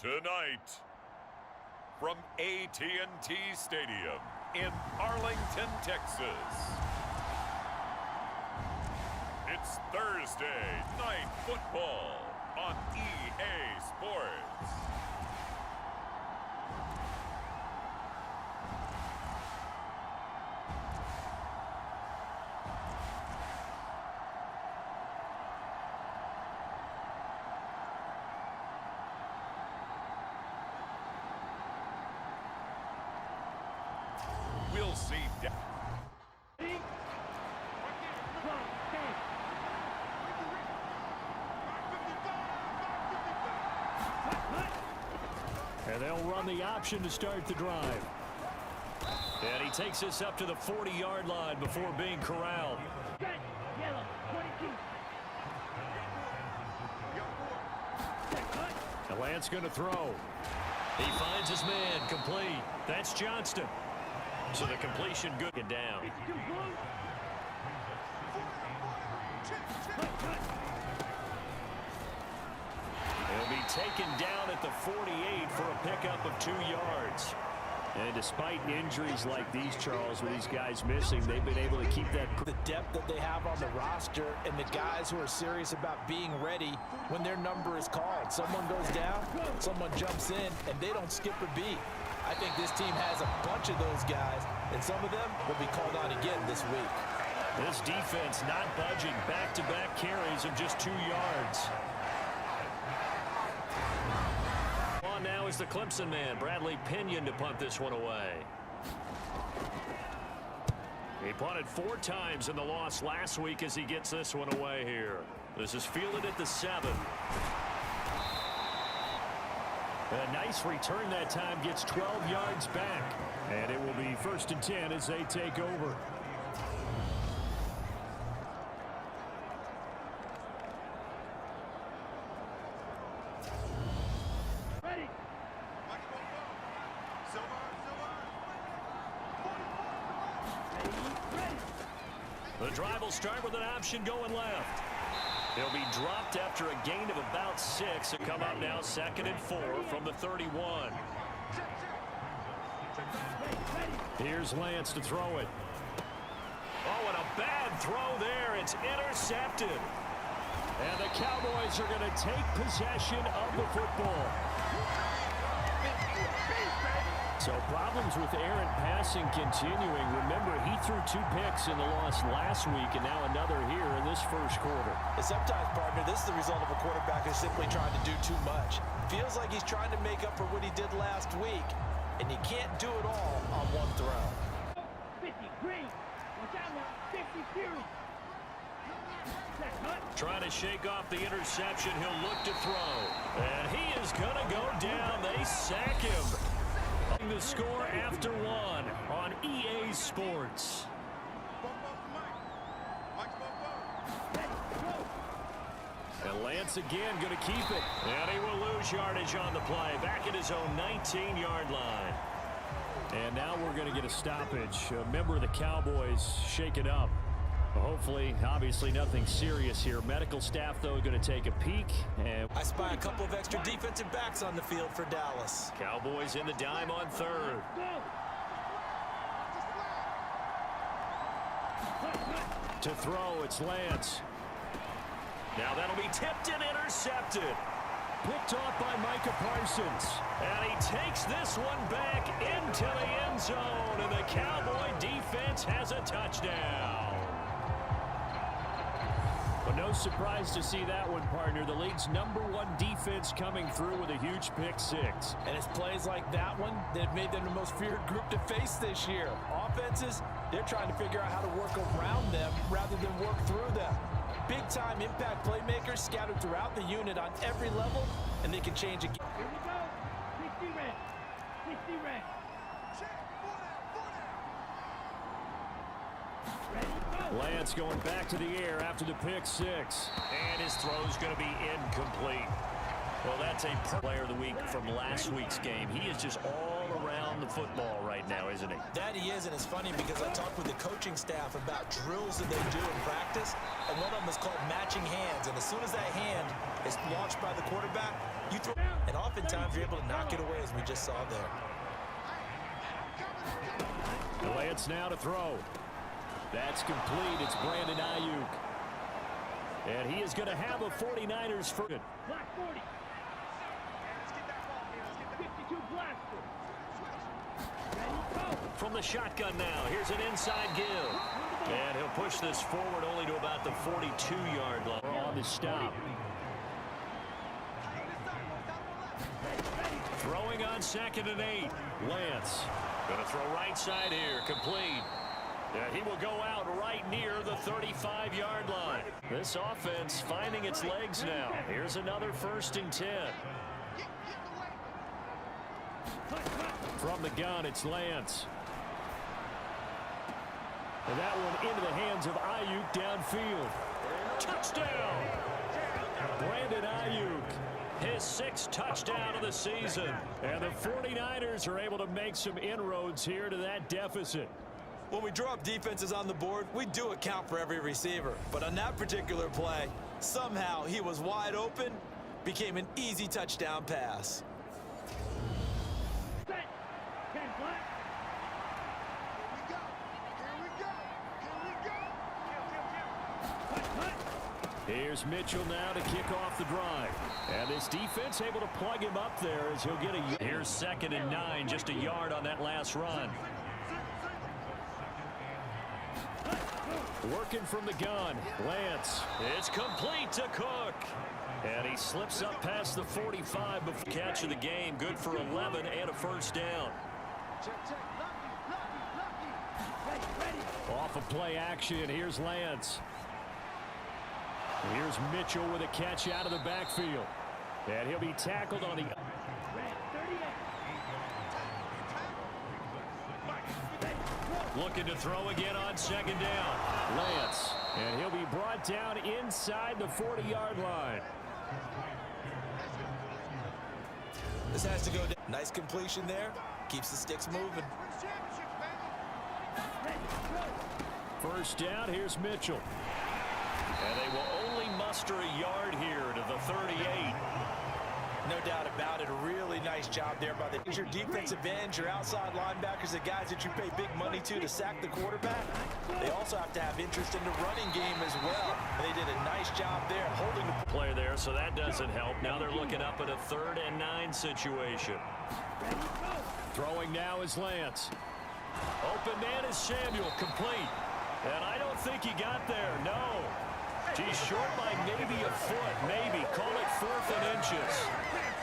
Tonight, from AT&T Stadium in Arlington, Texas, it's Thursday Night Football on EA Sports. We'll see. And they'll run the option to start the drive. And he takes us up to the 40-yard line before being corralled. And Lance going to throw. He finds his man, complete. That's Johnston. So the completion good and down. He'll be taken down at the 48 for a pickup of 2 yards. And despite injuries like these, Charles, with these guys missing, they've been able to keep that. The depth that they have on the roster and the guys who are serious about being ready when their number is called. Someone goes down, someone jumps in, and they don't skip a beat. I think this team has a bunch of those guys, and some of them will be called on again this week. This defense not budging. Back-to-back carries of just 2 yards. On now is the Clemson man, Bradley Pinion, to punt this one away. He punted 4 times in the loss last week as he gets this one away here. This is fielded at the 7. A nice return that time, gets 12 yards back. And it will be 1st and 10 as they take over. Ready. The drive will start with an option going left. He'll be dropped after a gain of about 6. He'll come up now 2nd and 4 from the 31. Here's Lance to throw it. Oh, and a bad throw there. It's intercepted. And the Cowboys are going to take possession of the football. So problems with errant passing continuing. Remember, he threw 2 picks in the loss last week, and now another here in this first quarter. And sometimes, partner, this is the result of a quarterback who's simply trying to do too much. Feels like he's trying to make up for what he did last week, and you can't do it all on one throw. 50 green. Watch out now. 50 fury. Trying to shake off the interception. He'll look to throw. And he is going to go down. They sack him. The score after 1 on EA Sports. And Lance again going to keep it. And he will lose yardage on the play. Back at his own 19-yard line. And now we're going to get a stoppage. A member of the Cowboys shaken up. Hopefully, obviously nothing serious here. Medical staff, though, going to take a peek. And I spy a couple of extra defensive backs on the field for Dallas. Cowboys in the dime on 3rd. To throw, it's Lance. Now that'll be tipped and intercepted. Picked off by Micah Parsons. And he takes this one back into the end zone. And the Cowboy defense has a touchdown. But no surprise to see that one, partner. The league's #1 defense coming through with a huge pick-6. And it's plays like that one that have made them the most feared group to face this year. Offenses, they're trying to figure out how to work around them rather than work through them. Big-time impact playmakers scattered throughout the unit on every level, and they can change again. Here we go. 60 red. 60 red. Lance going back to the air after the pick-6. And his throw's going to be incomplete. Well, that's a player of the week from last week's game. He is just all around the football right now, isn't he? That he is, and it's funny because I talked with the coaching staff about drills that they do in practice, and one of them is called matching hands. And as soon as that hand It's launched by the quarterback. You throw, and oftentimes you're able to knock it away, as we just saw there. Lance now to throw. That's complete. It's Brandon Ayuk. And he is going to have a 49ers for it. Black 40. 52 blaster. Ready, go. From the shotgun now, here's an inside give. And he'll push this forward only to about the 42-yard line. We're on the stop. Throwing on 2nd and 8. Lance going to throw right side here, complete. And he will go out right near the 35-yard line. This offense finding its legs now. Here's another 1st and 10. From the gun, it's Lance. And that one into the hands of Ayuk downfield. Touchdown! Brandon Ayuk, his 6th touchdown of the season. And the 49ers are able to make some inroads here to that deficit. When we draw up defenses on the board, we do account for every receiver. But on that particular play, somehow he was wide open, became an easy touchdown pass. Set. 10 black. Here's Mitchell now to kick off the drive. And this defense able to plug him up there as he'll get a... Here's 2nd and 9, just a yard on that last run. Working from the gun, Lance. It's complete to Cook. And he slips up past the 45 before catch of the game. Good for 11 and a 1st down. Off of play action, here's Lance. Here's Mitchell with a catch out of the backfield. And he'll be tackled on the... Looking to throw again on 2nd down. Lance. And he'll be brought down inside the 40-yard line. This has to go down. Nice completion there. Keeps the sticks moving. 1st down, here's Mitchell. And they will only muster a yard here to the 38. No doubt about it. A really nice job there by your defensive ends, your outside linebackers, the guys that you pay big money to sack the quarterback. They also have to have interest in the running game as well. And they did a nice job there holding the play there, so that doesn't help. Now they're looking up at a 3rd and 9 situation. Throwing now is Lance. Open man is Samuel, complete. And I don't think he got there, no. He's short by maybe a foot, maybe. Call it 4th and inches.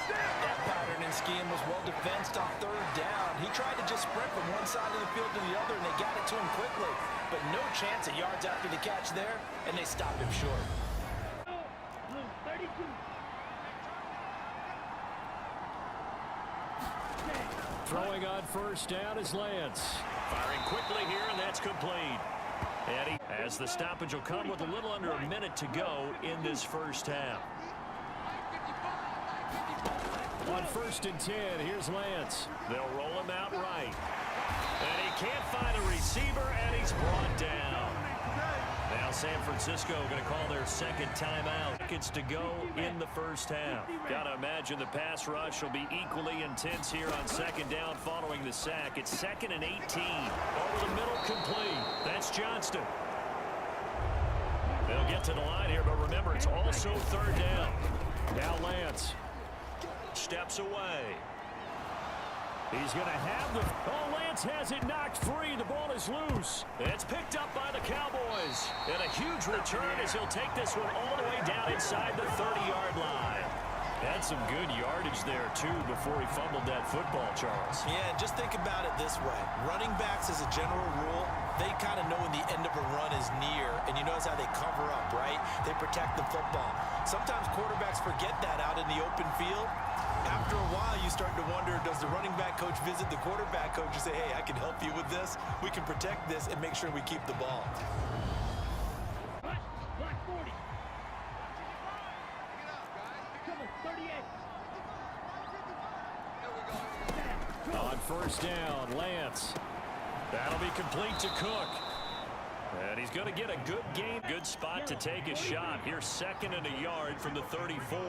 That pattern and scheme was well defensed on 3rd down. He tried to just sprint from one side of the field to the other, and they got it to him quickly. But no chance of yards after the catch there, and they stopped him short. 32. Throwing on 1st down is Lance. Firing quickly here, and that's complete. And as the stoppage will come with a little under a minute to go in this 1st half. On 1st and 10, here's Lance. They'll roll him out right. And he can't find a receiver, and he's brought down. Now San Francisco going to call their 2nd timeout. Seconds to go in the 1st half. Got to imagine the pass rush will be equally intense here on 2nd down following the sack. It's 2nd and 18. Over the middle, complete. That's Johnston. They'll get to the line here, but remember, it's also 3rd down. Now Lance steps away. He's going to have the... Oh, Lance has it knocked free. The ball is loose. It's picked up by the Cowboys. And a huge return as he'll take this one all the way down inside the 30-yard line. Had some good yardage there, too, before he fumbled that football, Charles. Yeah, just think about it this way. Running backs, as a general rule, they kind of know when the end of a run is near. And you notice how they cover up, right? They protect the football. Sometimes quarterbacks forget that out in the open field. After a while, you start to wonder, does the running back coach visit the quarterback coach and say, hey, I can help you with this. We can protect this and make sure we keep the ball. Black 40. Come on, 38. On 1st down, Lance. That'll be complete to Cook. And he's going to get a good gain. Good spot to take a shot. Here's 2nd and a yard from the 34.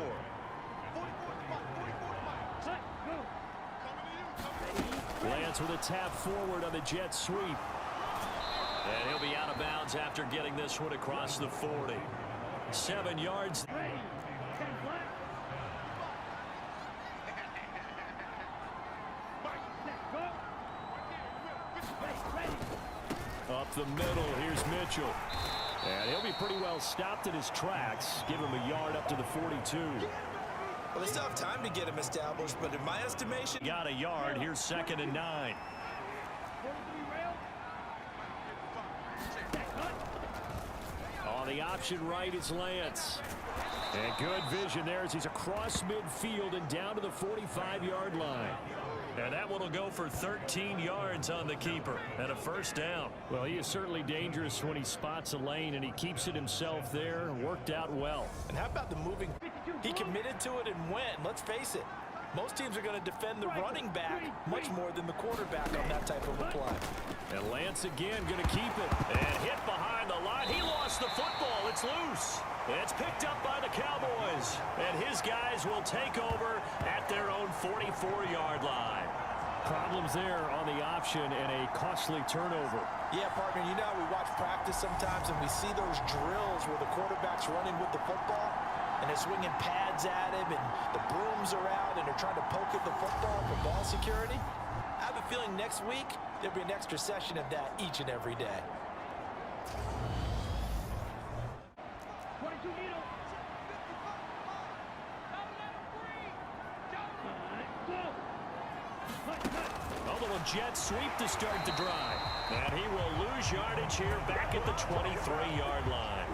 Lance with a tap forward on the jet sweep. And he'll be out of bounds after getting this one across the 40. 7 yards. Up the middle, here's Mitchell. And he'll be pretty well stopped in his tracks. Give him a yard up to the 42. Well, they still have time to get him established, but in my estimation... Got a yard. Here's 2nd and 9. On the option right is Lance. And good vision there as he's across midfield and down to the 45-yard line. And that one will go for 13 yards on the keeper and a 1st down. Well, he is certainly dangerous when he spots a lane, and he keeps it himself there. Worked out well. And how about the moving? He committed to it and went. Let's face it. Most teams are going to defend the running back much more than the quarterback on that type of a play. And Lance again going to keep it. And hit behind the line. He lost the football. It's loose. It's picked up by the Cowboys. And his guys will take over at their own 44-yard line. Problems there on the option and a costly turnover. Yeah, partner, you know, we watch practice sometimes and we see those drills where the quarterback's running with the football and they're swinging pads at him and the brooms are out and they're trying to poke at the football for ball security. I have a feeling next week there'll be an extra session of that each and every day. Jet sweep to start the drive. And he will lose yardage here back at the 23-yard line.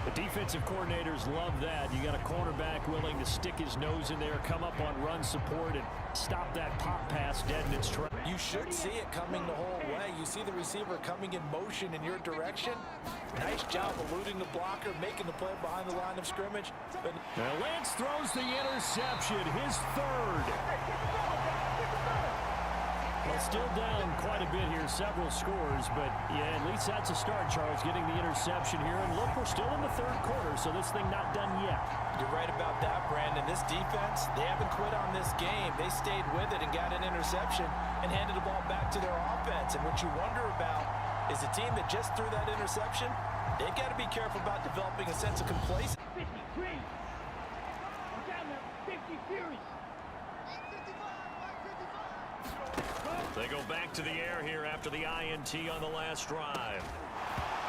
The defensive coordinators love that. You got a cornerback willing to stick his nose in there, come up on run support, and stop that pop pass dead in its tracks. You should see it coming the whole way. You see the receiver coming in motion in your direction. Nice job eluding the blocker, making the play behind the line of scrimmage. But now Lance throws the interception, his 3rd. Well, still down quite a bit here, several scores, but yeah, at least that's a start, Charles, getting the interception here. And look, we're still in the 3rd quarter, so this thing not done yet. You're right about that, Brandon. This defense, they haven't quit on this game. They stayed with it and got an interception and handed the ball back to their offense. And what you wonder about is a team that just threw that interception, they've got to be careful about developing a sense of complacency. 53. We're down to 50 Furies. They go back to the air here after the INT on the last drive.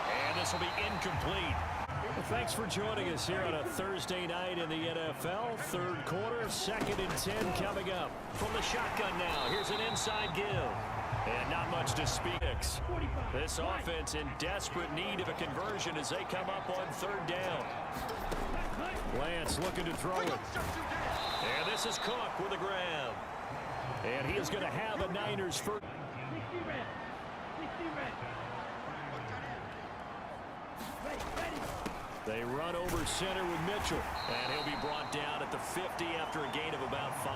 And this will be incomplete. Well, thanks for joining us here on a Thursday night in the NFL. 3rd quarter, 2nd and 10 coming up. From the shotgun now, here's an inside give. And not much to speak. This offense in desperate need of a conversion as they come up on 3rd down. Lance looking to throw it. And this is Cook with a grab. And he is going to have a Niners first. 60 red. 60 red. Ready. They run over center with Mitchell. And he'll be brought down at the 50 after a gain of about 5.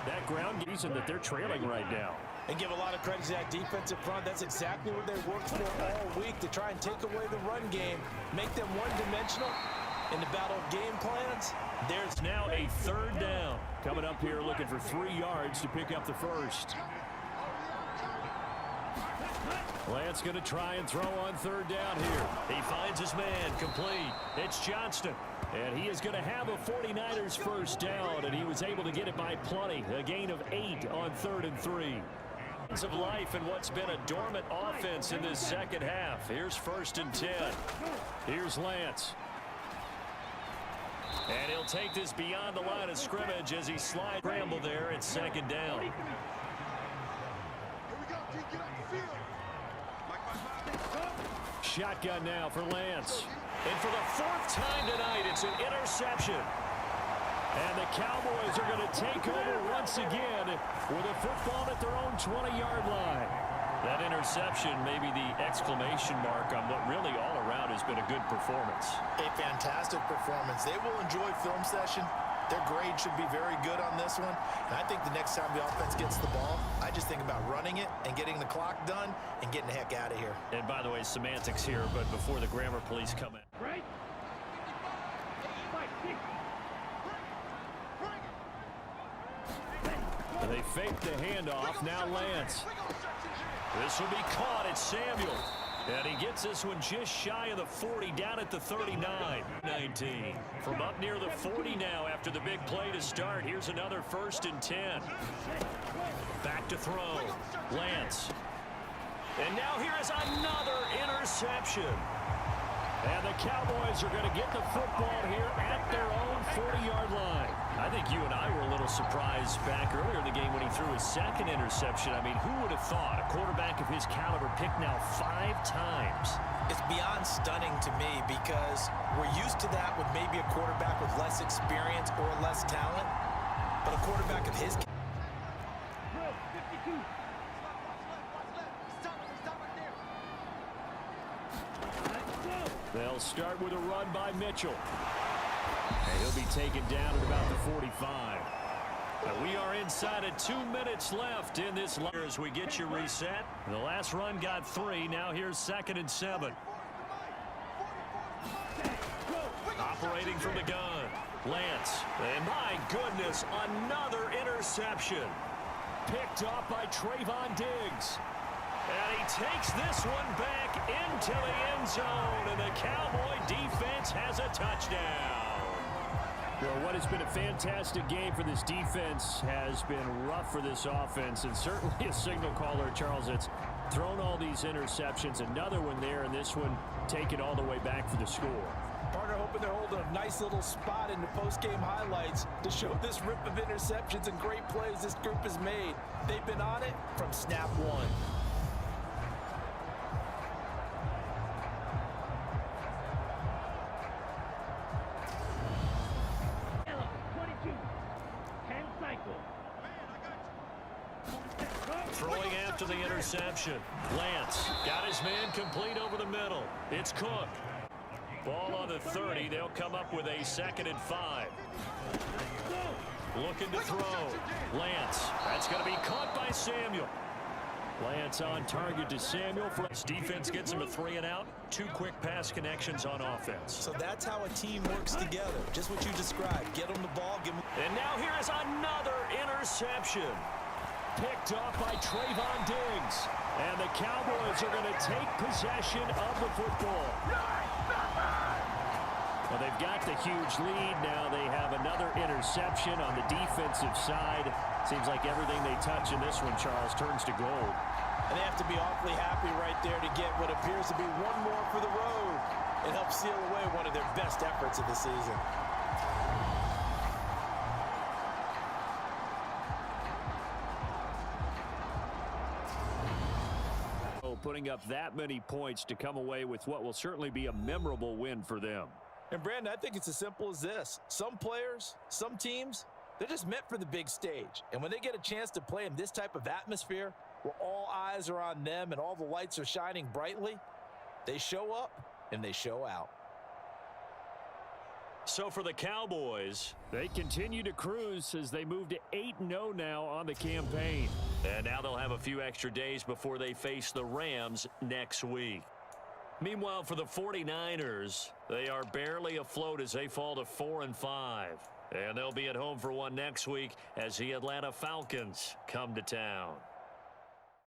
That ground reason that they're trailing right now. And give a lot of credit to that defensive front. That's exactly what they worked for all week, to try and take away the run game, make them one-dimensional in the battle of game plans. There's now a 3rd down. Coming up here looking for 3 yards to pick up the 1st. Lance going to try and throw on 3rd down here. He finds his man, complete. It's Johnston. And he is going to have a 49ers 1st down, and he was able to get it by plenty. A gain of 8 on 3rd and 3. Of life and what's been a dormant offense in this 2nd half. Here's 1st and 10. Here's Lance. And he'll take this beyond the line of scrimmage as he slides. Scramble there at 2nd down. Shotgun now for Lance. And for the 4th time tonight, it's an interception. And the Cowboys are going to take over once again with a football at their own 20-yard line. That interception may be the exclamation mark on what really all around has been a good performance. A fantastic performance. They will enjoy film session Their grade should be very good on this one. And I think the next time the offense gets the ball, I just think about running it and getting the clock done and getting the heck out of here. And by the way, semantics here, but before the grammar police come in. Right? They fake the handoff. Now Lance. This will be caught. It's Samuel. And he gets this one just shy of the 40, down at the 39-19. From up near the 40 now after the big play to start. Here's another 1st and 10. Back to throw. Lance. And now here is another interception. And the Cowboys are going to get the football here at their own 40-yard line. I think you and I were a little surprised back earlier in the game when he threw his 2nd interception. I mean, who would have thought a quarterback of his caliber picked now 5 times? It's beyond stunning to me because we're used to that with maybe a quarterback with less experience or less talent. But a quarterback of his 52. They'll start with a run by Mitchell. And he'll be taken down at about the 45. And we are inside of 2 minutes left in this as we get you reset. The last run got 3. Now here's 2nd and 7. Operating from the gun. Lance. And my goodness, another interception. Picked off by Trayvon Diggs. And he takes this one back into the end zone, and the Cowboy defense has a touchdown. Well, what has been a fantastic game for this defense has been rough for this offense, and certainly a signal caller, Charles, that's thrown all these interceptions. Another one there, and this one taken all the way back for the score. partner hoping they're holding a nice little spot in the post-game highlights to show this rip of interceptions and great plays this group has made. They've been on it from snap one. Throwing after the interception. Lance got his man complete over the middle. It's Cook. Ball on the 30. They'll come up with a 2nd and 5. Looking to throw. Lance. That's going to be caught by Samuel. Lance on target to Samuel. For his defense gets him a 3 and out. 2 quick pass connections on offense. So that's how a team works together. Just what you described. Get them the ball. Give them... And now here is another interception. Picked off by Trayvon Diggs. And the Cowboys are going to take possession of the football. Well, they've got the huge lead. Now they have another interception on the defensive side. Seems like everything they touch in this one, Charles, turns to gold. And they have to be awfully happy right there to get what appears to be one more for the road. It helps seal away one of their best efforts of the season. Putting up that many points to come away with what will certainly be a memorable win for them. And Brandon, I think it's as simple as this. Some players, some teams, they're just meant for the big stage. And when they get a chance to play in this type of atmosphere where all eyes are on them and all the lights are shining brightly, they show up and they show out. So for the Cowboys, they continue to cruise as they move to 8-0 now on the campaign. And now they'll have a few extra days before they face the Rams next week. Meanwhile, for the 49ers, they are barely afloat as they fall to 4-5. And they'll be at home for one next week as the Atlanta Falcons come to town.